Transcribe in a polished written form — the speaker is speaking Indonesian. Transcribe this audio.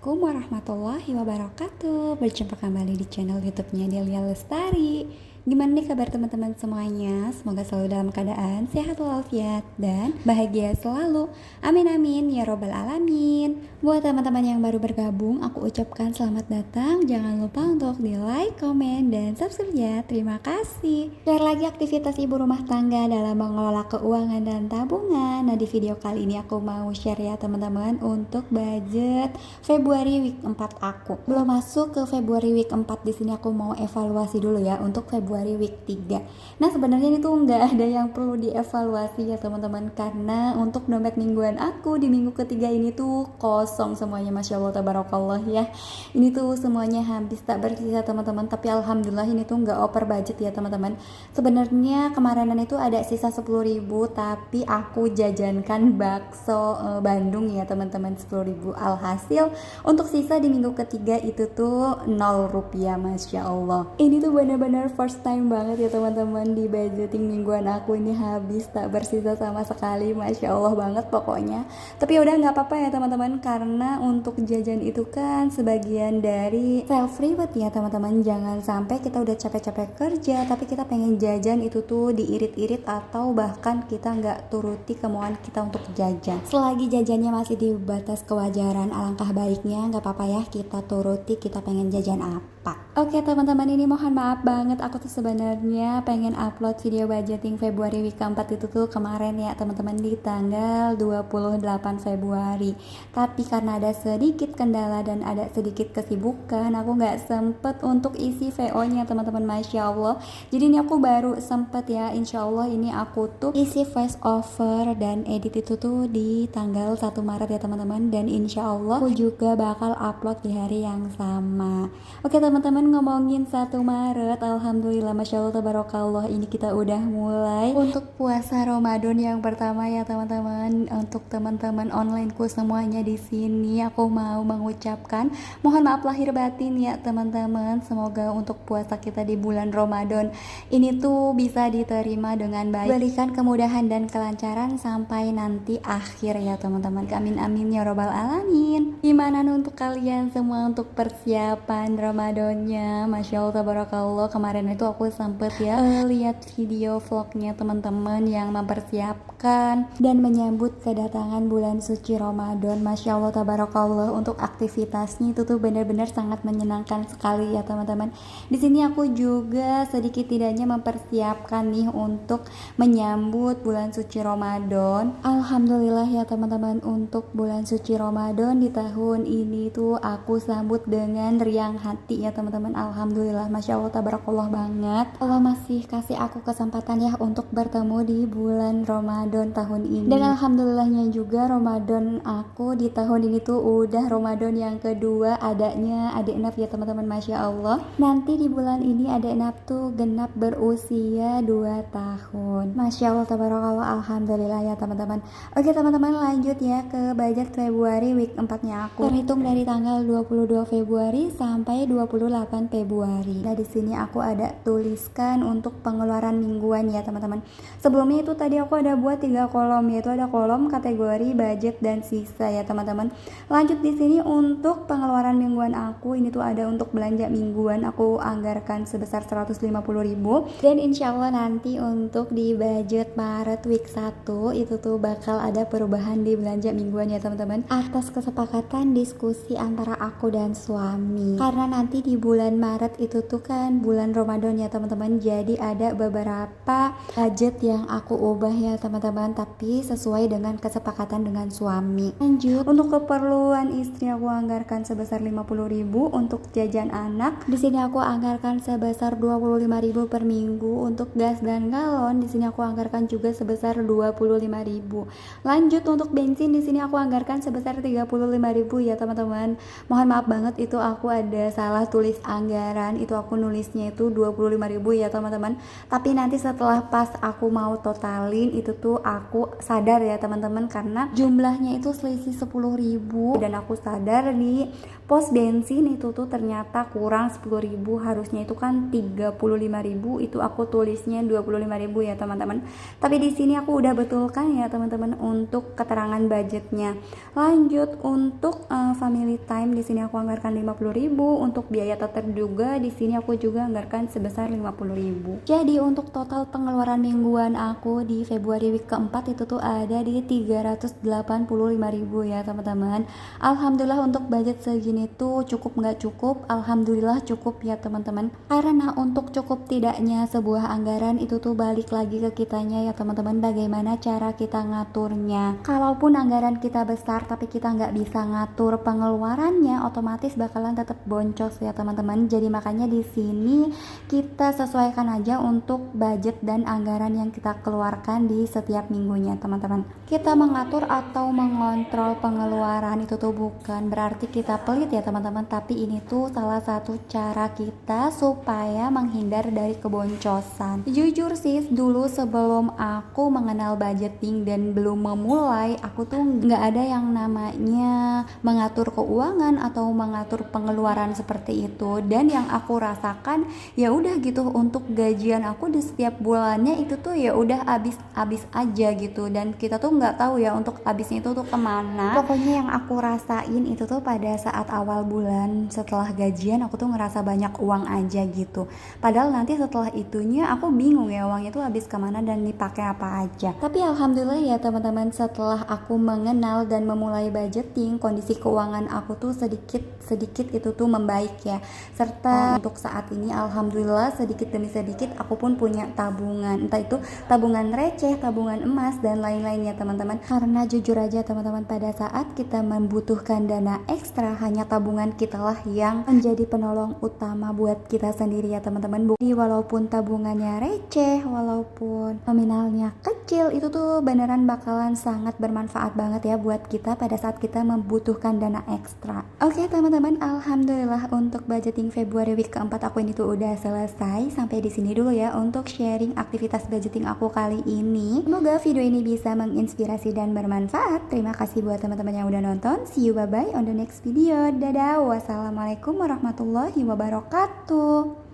Assalamualaikum warahmatullahi wabarakatuh. Berjumpa kembali di channel YouTube-nya Delia Lestari. Gimana nih kabar teman-teman semuanya? Semoga selalu dalam keadaan sehat walafiat dan bahagia selalu. Amin amin ya robbal alamin. Buat teman-teman yang baru bergabung, aku ucapkan selamat datang. Jangan lupa untuk di like, komen, dan subscribe ya. Terima kasih. Share lagi aktivitas ibu rumah tangga dalam mengelola keuangan dan tabungan. Nah, di video kali ini aku mau share ya teman-teman untuk budget Februari week 4 aku. Belum masuk ke Februari week 4, di sini aku mau evaluasi dulu ya untuk Februari week 3. Nah, sebenarnya ini tuh nggak ada yang perlu dievaluasi ya teman-teman, karena untuk dompet mingguan aku di minggu ketiga ini tuh kosong semuanya, Masya Allah tabarakallah ya. Ini tuh semuanya habis tak bersisa teman-teman, tapi alhamdulillah ini tuh nggak over budget ya teman-teman. Sebenarnya kemarinan itu ada sisa 10.000, tapi aku jajankan bakso Bandung ya teman-teman, 10.000. Alhasil untuk sisa di minggu ketiga itu tuh 0 rupiah, Masya Allah. Ini tuh benar-benar first time banget ya teman-teman, di budgeting mingguan aku ini habis tak bersisa sama sekali, Masya Allah banget pokoknya. Tapi udah nggak apa-apa ya teman-teman, karena untuk jajan itu kan sebagian dari self reward ya teman-teman. Jangan sampai kita udah capek-capek kerja tapi kita pengen jajan itu tuh diirit-irit atau bahkan kita nggak turuti kemauan kita untuk jajan. Selagi jajannya masih di batas kewajaran, alangkah baiknya nggak apa-apa ya kita turuti kita pengen jajan apa. Oke teman-teman, ini mohon maaf banget, aku tuh sebenarnya pengen upload video budgeting Februari week 4 itu tuh kemarin ya teman-teman, di tanggal 28 Februari. Tapi karena ada sedikit kendala dan ada sedikit kesibukan, aku nggak sempet untuk isi VO nya teman-teman, Masya Allah. Jadi ini aku baru sempet ya, insya Allah ini aku tuh isi voice over dan edit itu tuh di tanggal 1 Maret ya teman-teman. Dan insya Allah aku juga bakal upload di hari yang sama. Oke teman-teman, ngomongin 1 Maret, alhamdulillah Masya Allah tabarakallah, ini kita udah mulai untuk puasa Ramadan yang pertama ya teman-teman. Untuk teman-teman onlineku semuanya di sini, aku mau mengucapkan mohon maaf lahir batin ya teman-teman. Semoga untuk puasa kita di bulan Ramadan ini tuh bisa diterima dengan baik, berikan kemudahan dan kelancaran sampai nanti akhir ya teman-teman. Amin amin ya robbal alamin. Gimana untuk kalian semua untuk persiapan Ramadannya? Masya Allah tabarakallah, kemarin itu aku sempet ya lihat video vlognya teman-teman yang mempersiapkan dan menyambut kedatangan bulan suci Ramadan. Masya Allah tabarakallah, untuk aktivitasnya itu tuh benar-benar sangat menyenangkan sekali ya teman-teman. Di sini aku juga sedikit tidaknya mempersiapkan nih untuk menyambut bulan suci Ramadan. Alhamdulillah ya teman-teman, untuk bulan suci Ramadan di tahun ini tuh aku sambut dengan riang hati ya teman-teman. Alhamdulillah, Masya Allah tabarakallah banget, Allah masih kasih aku kesempatan ya untuk bertemu di bulan Ramadan tahun ini. Dan alhamdulillahnya juga Ramadan aku di tahun ini tuh udah Ramadan yang kedua adanya adik Naf ya teman-teman, Masya Allah. Nanti di bulan ini adik Naf tuh genap berusia 2 tahun. Masya Allah tabarakallah, alhamdulillah ya teman-teman. Oke teman-teman, lanjut ya ke budget Februari week 4 nya aku. Terhitung dari tanggal 22 Februari sampai 28 Februari. Nah, di sini aku ada tuliskan untuk pengeluaran mingguan ya teman-teman. Sebelumnya itu tadi aku ada buat 3 kolom, yaitu ada kolom kategori budget dan sisa ya teman-teman. Lanjut di sini untuk pengeluaran mingguan aku, ini tuh ada untuk belanja mingguan aku anggarkan sebesar 150.000, dan insya Allah nanti untuk di budget Maret week 1 itu tuh bakal ada perubahan di belanja mingguan ya teman-teman, atas kesepakatan diskusi antara aku dan suami. Karena nanti di bulan Maret itu tuh kan bulan Ramadan ya teman-teman, jadi ada beberapa budget yang aku ubah ya teman-teman, tapi sesuai dengan kesepakatan dengan suami. Lanjut, untuk keperluan istri aku anggarkan sebesar 50.000. Untuk jajan anak di sini aku anggarkan sebesar 25.000 per minggu. Untuk gas dan galon di sini aku anggarkan juga sebesar 25.000. Lanjut, untuk bensin di sini aku anggarkan sebesar 35.000 ya teman-teman. Mohon maaf banget, itu aku ada salah tulis anggaran, itu aku nulisnya itu 25.000 25.000 ya teman-teman. Tapi nanti setelah pas aku mau totalin itu tuh aku sadar ya teman-teman, karena jumlahnya itu selisih 10.000 dan aku sadar di pos bensin itu tuh ternyata kurang 10.000, harusnya itu kan 35.000, itu aku tulisnya 25.000 ya teman-teman. Tapi di sini aku udah betulkan ya teman-teman untuk keterangan budgetnya. Lanjut untuk family time, di sini aku anggarkan 50.000, untuk biaya tetap juga di sini aku juga anggarkan sebesar 50.000. Jadi untuk total pengeluaran mingguan aku di Februari week keempat itu tuh ada di 385.000 ya teman-teman. Alhamdulillah untuk budget segini tuh cukup nggak cukup, alhamdulillah cukup ya teman-teman. Karena untuk cukup tidaknya sebuah anggaran itu tuh balik lagi ke kitanya ya teman-teman, bagaimana cara kita ngaturnya. Kalaupun anggaran kita besar tapi kita nggak bisa ngatur pengeluarannya, otomatis bakalan tetap boncos ya teman-teman. Jadi makanya di sini kita sesuaikan aja untuk budget dan anggaran yang kita keluarkan di setiap minggunya teman-teman. Kita mengatur atau mengontrol pengeluaran itu tuh bukan berarti kita pelit ya teman-teman, tapi ini tuh salah satu cara kita supaya menghindar dari keboncosan. Jujur sih, dulu sebelum aku mengenal budgeting dan belum memulai, aku tuh nggak ada yang namanya mengatur keuangan atau mengatur pengeluaran seperti itu. Dan yang aku rasakan ya udah gitu, untuk gajian aku di setiap bulannya itu tuh ya udah habis aja gitu, dan kita tuh nggak tahu ya untuk habisnya itu tuh kemana. Pokoknya yang aku rasain itu tuh pada saat awal bulan setelah gajian aku tuh ngerasa banyak uang aja gitu, padahal nanti setelah itunya aku bingung ya uangnya tuh habis kemana dan dipakai apa aja. Tapi alhamdulillah ya teman-teman, setelah aku mengenal dan memulai budgeting, kondisi keuangan aku tuh sedikit itu tuh membaik ya, serta untuk saat ini alhamdulillah sedikit demi sedikit aku pun punya tabungan, entah itu tabungan receh, tabungan emas dan lain-lainnya teman-teman. Karena jujur aja teman-teman, pada saat kita membutuhkan dana ekstra, hanya tabungan kita lah yang menjadi penolong utama buat kita sendiri ya teman-teman. Jadi walaupun tabungannya receh, walaupun nominalnya kecil, itu tuh beneran bakalan sangat bermanfaat banget ya buat kita pada saat kita membutuhkan dana ekstra. Oke teman-teman, alhamdulillah untuk budgeting Februari week keempat aku ini tuh udah selesai. Sampai di sini dulu ya untuk sharing aktivitas budgeting aku kali ini. Semoga video ini bisa menginspirasi dan bermanfaat. Terima kasih buat teman-teman yang udah nonton. See you, bye bye on the next video. Dadah, wassalamualaikum warahmatullahi wabarakatuh.